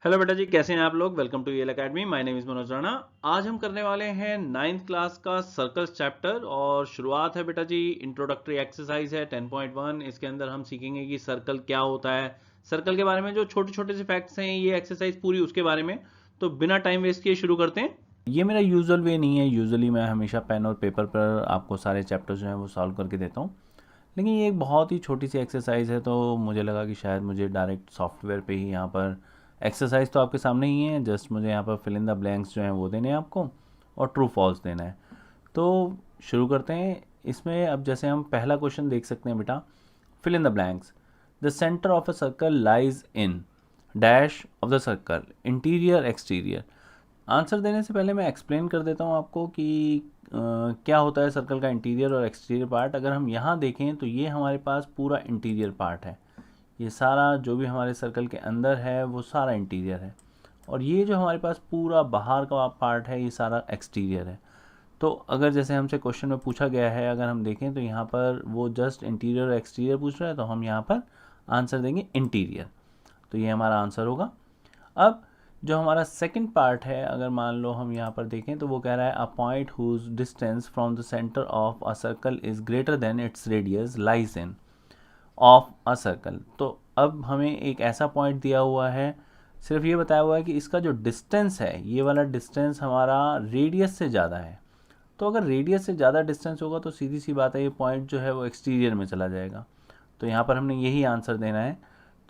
Hello बेटा जी, कैसे हैं आप लोग। वेलकम टू यल academy. My name is Manoj Rana. आज हम करने वाले हैं 9th क्लास का सर्कल्स चैप्टर और शुरुआत है बेटा जी। इंट्रोडक्टरी एक्सरसाइज है 10.1। इसके अंदर हम सीखेंगे कि सर्कल क्या होता है, सर्कल के बारे में जो छोटे छोटे से फैक्ट्स हैं, ये एक्सरसाइज पूरी उसके बारे में। तो बिना टाइम वेस्ट किए शुरू करते हैं। ये मेरा यूजुअल वे नहीं है। यूजुअली मैं हमेशा पेन और पेपर पर आपको सारे चैप्टर्स जो हैं वो सॉल्व करके देता हूँ, लेकिन ये एक बहुत ही छोटी सी एक्सरसाइज है तो मुझे लगा कि शायद मुझे डायरेक्ट सॉफ्टवेयर पे ही यहाँ पर एक्सरसाइज तो आपके सामने ही है, जस्ट मुझे यहाँ पर फिल इन द ब्लैंक्स जो हैं वो देने हैं आपको और ट्रू फॉल्स देना है। तो शुरू करते हैं इसमें। अब जैसे हम पहला क्वेश्चन देख सकते हैं बेटा, fill in the blanks. The centre of a circle lies in dash of the circle, interior exterior. Answer देने से पहले मैं एक्सप्लेन कर देता हूँ आपको कि क्या होता है सर्कल का इंटीरियर और एक्सटीरियर पार्ट। अगर हम यहाँ देखें तो ये हमारे पास पूरा इंटीरियर पार्ट है। ये सारा जो भी हमारे सर्कल के अंदर है वो सारा इंटीरियर है, और ये जो हमारे पास पूरा बाहर का पार्ट है ये सारा एक्सटीरियर है। तो अगर जैसे हमसे क्वेश्चन में पूछा गया है, अगर हम देखें तो यहाँ पर वो जस्ट इंटीरियर और एक्सटीरियर पूछ रहा है, तो हम यहाँ पर आंसर देंगे इंटीरियर। तो ये हमारा आंसर होगा। अब जो हमारा सेकंड पार्ट है, अगर मान लो हम यहाँ पर देखें तो वो कह रहा है a point whose distance from the centre of a circle is greater than its radius lies in of a circle. तो अब हमें एक ऐसा पॉइंट दिया हुआ है, सिर्फ ये बताया हुआ है कि इसका जो डिस्टेंस है, ये वाला डिस्टेंस हमारा रेडियस से ज़्यादा है। तो अगर रेडियस से ज़्यादा डिस्टेंस होगा तो सीधी सी बात है ये पॉइंट जो है वो एक्सटीरियर में चला जाएगा। तो यहाँ पर हमने यही आंसर देना है,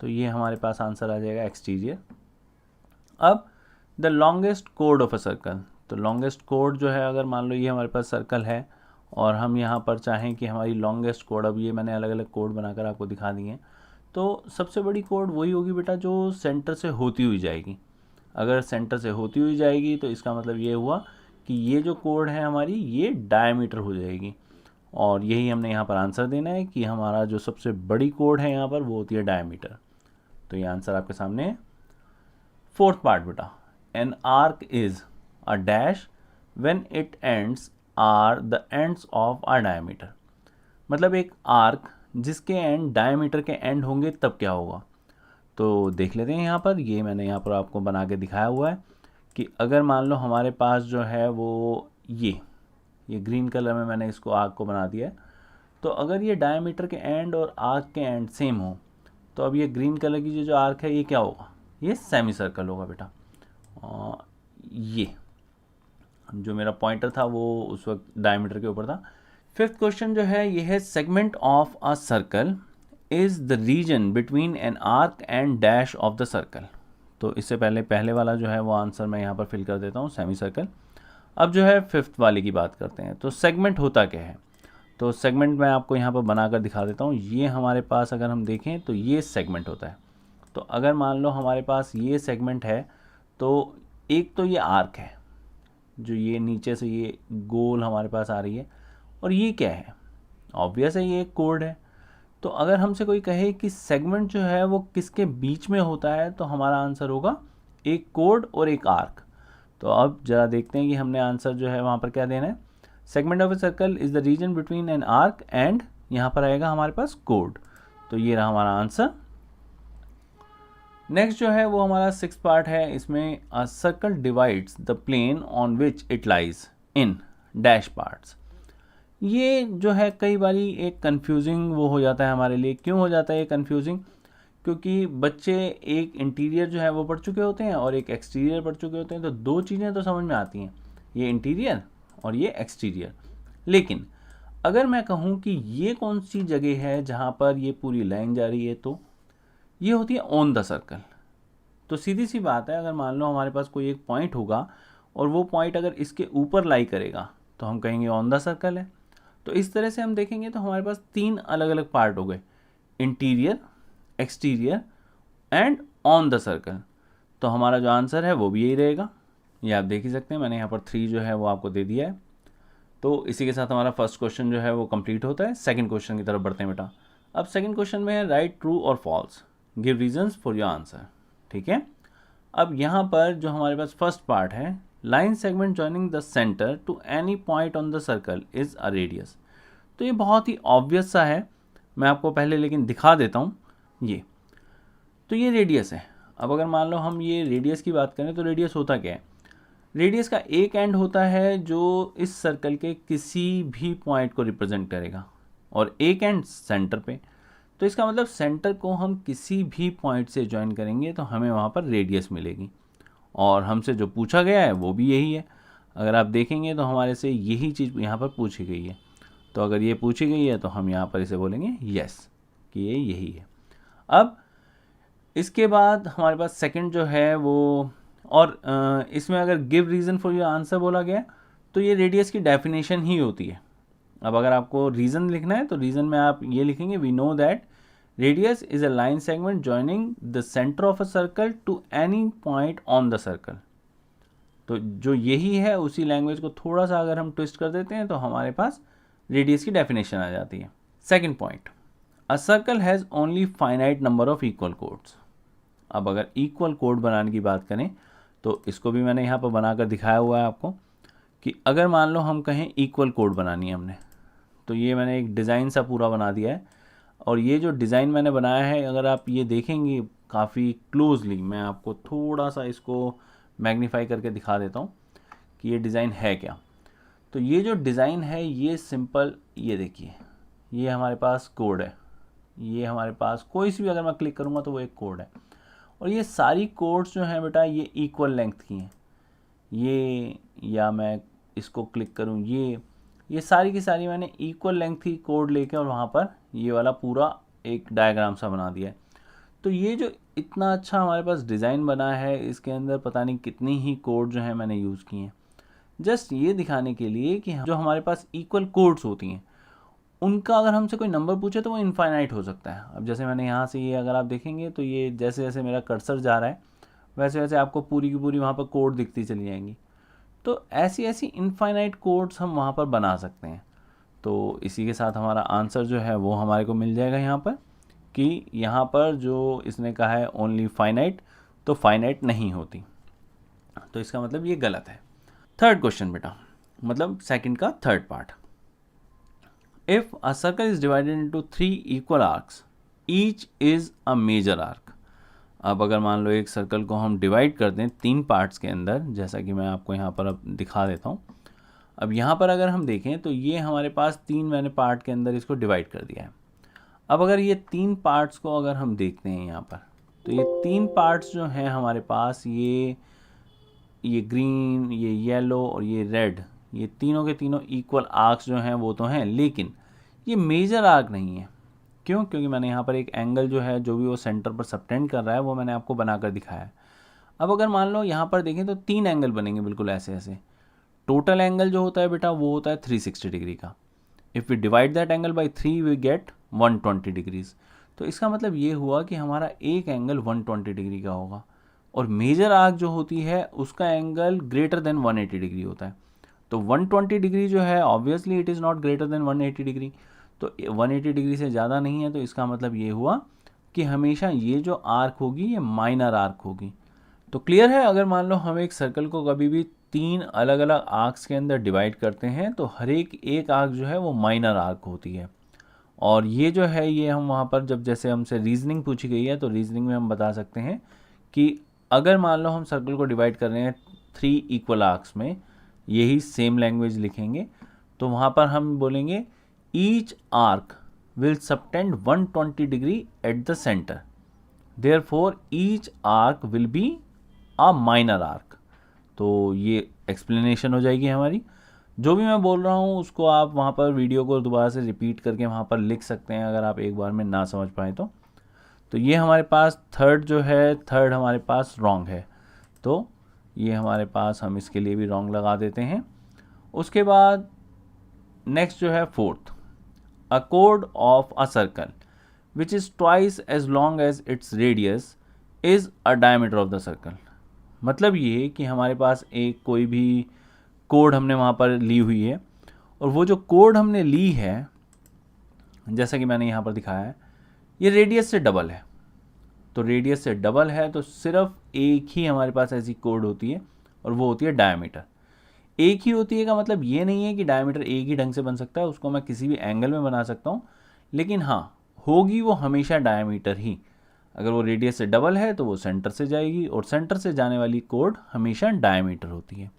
तो ये हमारे पास आंसर आ जाएगा एक्सटीरियर। अब the longest code of a circle. तो लॉन्गेस्ट कोड जो है, अगर मान लो ये हमारे पास सर्कल है और हम यहाँ पर चाहें कि हमारी लॉन्गेस्ट कोड, अब ये मैंने अलग अलग कोड बनाकर आपको दिखा दिए हैं, तो सबसे बड़ी कोड वही होगी बेटा जो सेंटर से होती हुई जाएगी। अगर सेंटर से होती हुई जाएगी तो इसका मतलब ये हुआ कि ये जो कोड है हमारी ये डायमीटर हो जाएगी, और यही हमने यहाँ पर आंसर देना है कि हमारा जो सबसे बड़ी कोड है यहाँ पर वो होती है डायमीटर। तो ये आंसर आपके सामने है। फोर्थ पार्ट बेटा, an arc is a dash when it ends are the ends of a diameter. मतलब एक आर्क जिसके एंड डायमीटर के एंड होंगे तब क्या होगा। तो देख लेते हैं यहाँ पर, ये मैंने यहाँ पर आपको बना के दिखाया हुआ है कि अगर मान लो हमारे पास जो है वो ये ग्रीन कलर में मैंने इसको आर्क को बना दिया है। तो अगर ये डायमीटर के एंड और आर्क के एंड सेम हो, तो अब ये ग्रीन कलर की जो आर्क है ये क्या होगा, ये सेमी सर्कल होगा बेटा। ये जो मेरा पॉइंटर था वो उस वक्त डायमीटर के ऊपर था। फिफ्थ क्वेश्चन जो है ये है segment of a circle is the region between an arc and dash of the circle. तो इससे पहले पहले वाला जो है वो आंसर मैं यहाँ पर फिल कर देता हूँ, सेमी सर्कल। अब जो है फिफ्थ वाले की बात करते हैं। तो सेगमेंट होता क्या है, तो सेगमेंट मैं आपको यहाँ पर बनाकर दिखा देता हूँ। ये हमारे पास अगर हम देखें तो ये सेगमेंट होता है। तो अगर मान लो हमारे पास ये सेगमेंट है, तो एक तो ये आर्क है जो ये नीचे से ये गोल हमारे पास आ रही है, और ये क्या है, ऑब्वियस है ये एक कोड है। तो अगर हमसे कोई कहे कि सेगमेंट जो है वो किसके बीच में होता है, तो हमारा आंसर होगा एक कोड और एक आर्क। तो अब ज़रा देखते हैं कि हमने आंसर जो है वहाँ पर क्या देना है। Segment of a circle is the region between an arc and, यहाँ पर आएगा हमारे पास कोड। तो ये रहा हमारा आंसर। नेक्स्ट जो है वो हमारा सिक्स पार्ट है। इसमें a circle divides the plane on which it lies in dash parts. ये जो है कई बारी एक कंफ्यूजिंग वो हो जाता है हमारे लिए। क्यों हो जाता है ये कंफ्यूजिंग, क्योंकि बच्चे एक इंटीरियर जो है वो पढ़ चुके होते हैं और एक एक्सटीरियर पढ़ चुके होते हैं, तो दो चीज़ें तो समझ में आती हैं, ये इंटीरियर और ये एक्सटीरियर। लेकिन अगर मैं कहूँ कि ये कौन सी जगह है जहाँ पर ये पूरी लाइन जा रही है, तो ये होती है ऑन द सर्कल। तो सीधी सी बात है, अगर मान लो हमारे पास कोई एक पॉइंट होगा और वो पॉइंट अगर इसके ऊपर लाई करेगा तो हम कहेंगे ऑन द सर्कल है। तो इस तरह से हम देखेंगे तो हमारे पास तीन अलग अलग पार्ट हो गए, interior, exterior and on the circle. तो हमारा जो आंसर है वो भी यही रहेगा। ये आप देख ही सकते हैं, मैंने यहाँ पर 3 जो है वो आपको दे दिया है। तो इसी के साथ हमारा फर्स्ट क्वेश्चन जो है वो कंप्लीट होता है। सेकंड क्वेश्चन की तरफ बढ़ते हैं बेटा। अब सेकंड क्वेश्चन में है राइट ट्रू और false, give reasons for your answer. ठीक है। अब यहाँ पर जो हमारे पास फर्स्ट पार्ट है, line segment joining the centre to any point on the circle is a radius. तो ये बहुत ही ऑब्वियस सा है, मैं आपको पहले लेकिन दिखा देता हूँ। ये तो ये रेडियस है। अब अगर मान लो हम ये रेडियस की बात करें तो रेडियस होता क्या है? रेडियस का एक एंड होता है जो इस सर्कल के किसी भी पॉइंट को रिप्रेजेंट करेगा और एक एंड सेंटर पे। तो इसका मतलब सेंटर को हम किसी भी पॉइंट से ज्वाइन करेंगे तो हमें वहाँ पर रेडियस मिलेगी, और हमसे जो पूछा गया है वो भी यही है। अगर आप देखेंगे तो हमारे से यही चीज़ यहाँ पर पूछी गई है। तो अगर ये पूछी गई है तो हम यहाँ पर इसे बोलेंगे यस कि ये यही है। अब इसके बाद हमारे पास सेकंड जो है वो, और इसमें अगर give reason for your answer बोला गया तो ये रेडियस की डेफिनेशन ही होती है। अब अगर आपको रीज़न लिखना है तो रीज़न में आप ये लिखेंगे, we know that radius is a line segment joining the centre of a circle to any point on the circle. तो जो यही है उसी लैंग्वेज को थोड़ा सा अगर हम ट्विस्ट कर देते हैं तो हमारे पास रेडियस की डेफिनेशन आ जाती है। Second point, a circle has only finite number of equal codes. अब अगर इक्वल कोड बनाने की बात करें तो इसको भी मैंने यहाँ पर बनाकर दिखाया हुआ है आपको कि अगर मान लो हम कहें इक्वल कोड बनानी है हमने, तो ये मैंने एक डिज़ाइन सा पूरा बना दिया है। और ये जो डिज़ाइन मैंने बनाया है अगर आप ये देखेंगे काफ़ी क्लोजली, मैं आपको थोड़ा सा इसको मैग्नीफाई करके दिखा देता हूँ कि ये डिज़ाइन है क्या। तो ये जो डिज़ाइन है ये सिंपल, ये देखिए ये हमारे पास कोड है, ये हमारे पास कोई सी भी अगर मैं क्लिक करूँगा तो वो एक कोड है, और ये सारी कोड्स जो हैं बेटा ये इक्वल लेंथ की हैं। ये, या मैं इसको क्लिक करूँ, ये सारी की सारी मैंने इक्वल लेंथ की कोड लेके और वहाँ पर ये वाला पूरा एक डायग्राम सा बना दिया है। तो ये जो इतना अच्छा हमारे पास डिज़ाइन बना है इसके अंदर पता नहीं कितनी ही कोड जो है मैंने यूज़ की हैं, जस्ट ये दिखाने के लिए कि जो हमारे पास इक्वल कोड्स होती हैं उनका अगर हमसे कोई नंबर पूछे तो वो इनफाइनाइट हो सकता है। अब जैसे मैंने यहाँ से ये अगर आप देखेंगे तो ये जैसे जैसे मेरा कर्सर जा रहा है वैसे वैसे आपको पूरी की पूरी वहाँ पर कोड दिखती चली जाएंगी। तो ऐसी ऐसी इनफाइनाइट कोड्स हम वहाँ पर बना सकते हैं। तो इसी के साथ हमारा आंसर जो है वो हमारे को मिल जाएगा यहाँ पर कि यहाँ पर जो इसने कहा है ओनली फाइनाइट, तो फाइनाइट नहीं होती, तो इसका मतलब ये गलत है। थर्ड क्वेश्चन बेटा, मतलब सेकंड का third part, if a circle is divided into 3 equal arcs each is a major arc. अब अगर मान लो एक सर्कल को हम डिवाइड कर दें 3 पार्ट्स के अंदर, जैसा कि मैं आपको यहाँ पर अब दिखा देता हूँ। अब यहाँ पर अगर हम देखें तो ये हमारे पास 3 मैंने पार्ट के अंदर इसको डिवाइड कर दिया है। अब अगर ये 3 पार्ट्स को अगर हम देखते हैं यहाँ पर, तो ये 3 पार्ट्स जो हैं हमारे पास, ये ग्रीन, ये येलो और ये रेड, ये तीनों के तीनों इक्वल आर्क्स जो हैं वो तो हैं, लेकिन ये मेजर आर्क नहीं है। क्यों? क्योंकि मैंने यहाँ पर एक एंगल जो है जो भी वो सेंटर पर सबटेंड कर रहा है वो मैंने आपको बनाकर दिखाया है। अब अगर मान लो यहाँ पर देखें तो 3 एंगल बनेंगे बिल्कुल ऐसे ऐसे। टोटल एंगल जो होता है बेटा वो होता है 360 डिग्री का। If we divide that angle by 3 we get 120 degrees. तो इसका मतलब ये हुआ कि हमारा एक एंगल 120 डिग्री का होगा, और मेजर आर्क जो होती है उसका एंगल ग्रेटर देन 180 डिग्री होता है। तो 120 डिग्री जो है obviously it is not greater than 180 degree, तो 180 डिग्री से ज़्यादा नहीं है। तो इसका मतलब ये हुआ कि हमेशा ये जो आर्क होगी ये माइनर आर्क होगी। तो क्लियर है, अगर मान लो हम एक सर्कल को कभी भी 3 अलग अलग आर्क्स के अंदर डिवाइड करते हैं तो हर एक आर्क जो है वो माइनर आर्क होती है। और ये जो है ये हम वहाँ पर जब जैसे हमसे रीजनिंग पूछी गई है तो रीजनिंग में हम बता सकते हैं कि अगर मान लो हम सर्कल को डिवाइड कर रहे हैं 3 इक्वल आर्क्स में, यही सेम लैंग्वेज लिखेंगे तो वहाँ पर हम बोलेंगे each arc will subtend 120 degree at the centre, therefore each arc will be a minor arc. तो ये एक्सप्लेनेशन हो जाएगी हमारी। जो भी मैं बोल रहा हूँ उसको आप वहाँ पर वीडियो को दोबारा से रिपीट करके वहाँ पर लिख सकते हैं अगर आप एक बार में ना समझ पाए तो। तो ये हमारे पास थर्ड जो है, थर्ड हमारे पास रॉन्ग है, तो ये हमारे पास हम इसके लिए भी रॉन्ग लगा देते हैं। उसके बाद नेक्स्ट जो है फोर्थ, अ कोड of a circle which is twice as long as its radius is a diameter of the circle. मतलब ये कि हमारे पास एक कोई भी कोड हमने वहाँ पर ली हुई है, और वो जो कोड हमने ली है जैसा कि मैंने यहाँ पर दिखाया है ये रेडियस से डबल है। तो रेडियस से डबल है तो सिर्फ एक ही हमारे पास ऐसी कोड होती है और वो होती है डायमीटर। एक ही होती है का मतलब ये नहीं है कि डायमीटर एक ही ढंग से बन सकता है, उसको मैं किसी भी एंगल में बना सकता हूँ, लेकिन हाँ होगी वो हमेशा डायमीटर ही। अगर वो रेडियस से डबल है तो वो सेंटर से जाएगी, और सेंटर से जाने वाली कोड हमेशा डायमीटर होती है।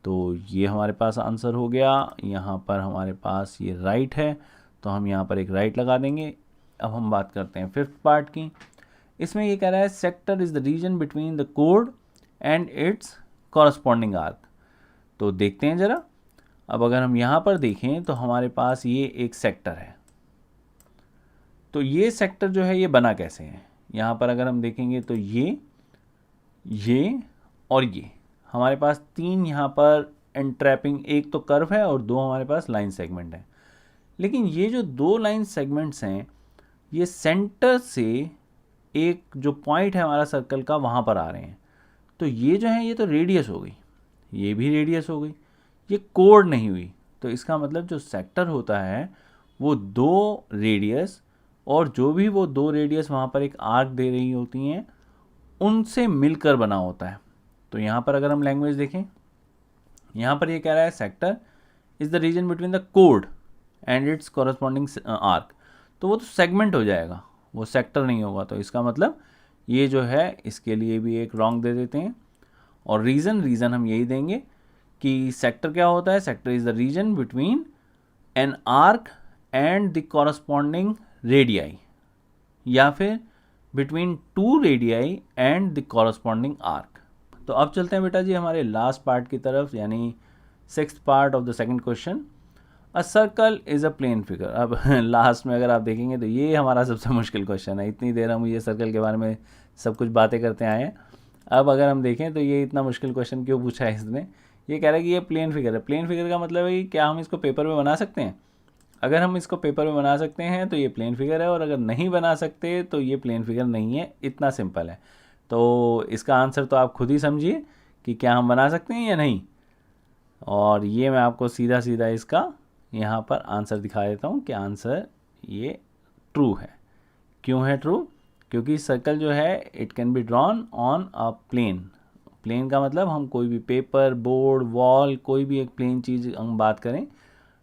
तो ये हमारे पास आंसर हो गया। यहाँ पर हमारे पास ये राइट है, तो हम यहाँ पर एक राइट लगा देंगे। अब हम बात करते हैं फिफ्थ पार्ट की। इसमें ये कह रहा है sector is the region between the code and it's corresponding arc. तो देखते हैं ज़रा। अब अगर हम यहाँ पर देखें तो हमारे पास ये एक सेक्टर है। तो ये सेक्टर जो है ये बना कैसे है, यहाँ पर अगर हम देखेंगे तो ये और ये हमारे पास तीन यहाँ पर एंट्रैपिंग, एक तो कर्व है और दो हमारे पास लाइन सेगमेंट है। लेकिन ये जो दो लाइन सेगमेंट्स हैं ये सेंटर से एक जो पॉइंट है हमारा सर्कल का वहाँ पर आ रहे हैं। तो ये जो है ये तो रेडियस हो गई, ये भी रेडियस हो गई, ये कोड नहीं हुई। तो इसका मतलब जो सेक्टर होता है वो दो रेडियस, और जो भी वो दो रेडियस वहाँ पर एक आर्क दे रही होती हैं उनसे मिलकर बना होता है। तो यहाँ पर अगर हम लैंग्वेज देखें, यहाँ पर ये कह रहा है sector is the region between the code and it's corresponding arc. तो वो तो सेगमेंट हो जाएगा, वो सेक्टर नहीं होगा। तो इसका मतलब ये जो है इसके लिए भी एक रॉन्ग दे देते हैं। और रीज़न हम यही देंगे कि सेक्टर क्या होता है, sector is the region between an arc and the corresponding radii, या फिर between two radii and the corresponding arc. तो अब चलते हैं बेटा जी हमारे लास्ट पार्ट की तरफ, यानी sixth part of the second question. A circle is a plane figure. अब लास्ट में अगर आप देखेंगे तो ये हमारा सबसे मुश्किल क्वेश्चन है। इतनी देर हम ये सर्कल के बारे में सब कुछ बातें करते आए हैं। अब अगर हम देखें तो ये इतना मुश्किल क्वेश्चन क्यों पूछा है इसने। ये कह रहा है कि ये प्लेन फिगर है। प्लेन फिगर का मतलब है कि क्या हम इसको पेपर में बना सकते हैं। अगर हम इसको पेपर में बना सकते हैं तो ये प्लेन फिगर है, और अगर नहीं बना सकते तो ये प्लेन फिगर नहीं है। इतना सिंपल है। तो इसका आंसर तो आप खुद ही समझिए कि क्या हम बना सकते हैं या नहीं। और ये मैं आपको सीधा सीधा इसका यहाँ पर आंसर दिखा देता हूँ कि आंसर ये ट्रू है। क्यों है ट्रू? क्योंकि सर्कल जो है it can be drawn on a plane. Plane का मतलब हम कोई भी पेपर, बोर्ड, वॉल, कोई भी एक प्लेन चीज़ हम बात करें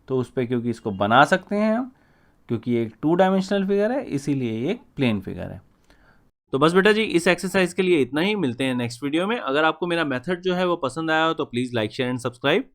तो उस पर क्योंकि इसको बना सकते हैं हम, क्योंकि ये एक 2 डायमेंशनल फिगर है, इसीलिए ये एक प्लेन फिगर है। तो बस बेटा जी इस एक्सरसाइज के लिए इतना ही। मिलते हैं नेक्स्ट वीडियो में। अगर आपको मेरा मेथड जो है वो पसंद आया हो तो please like, share and subscribe.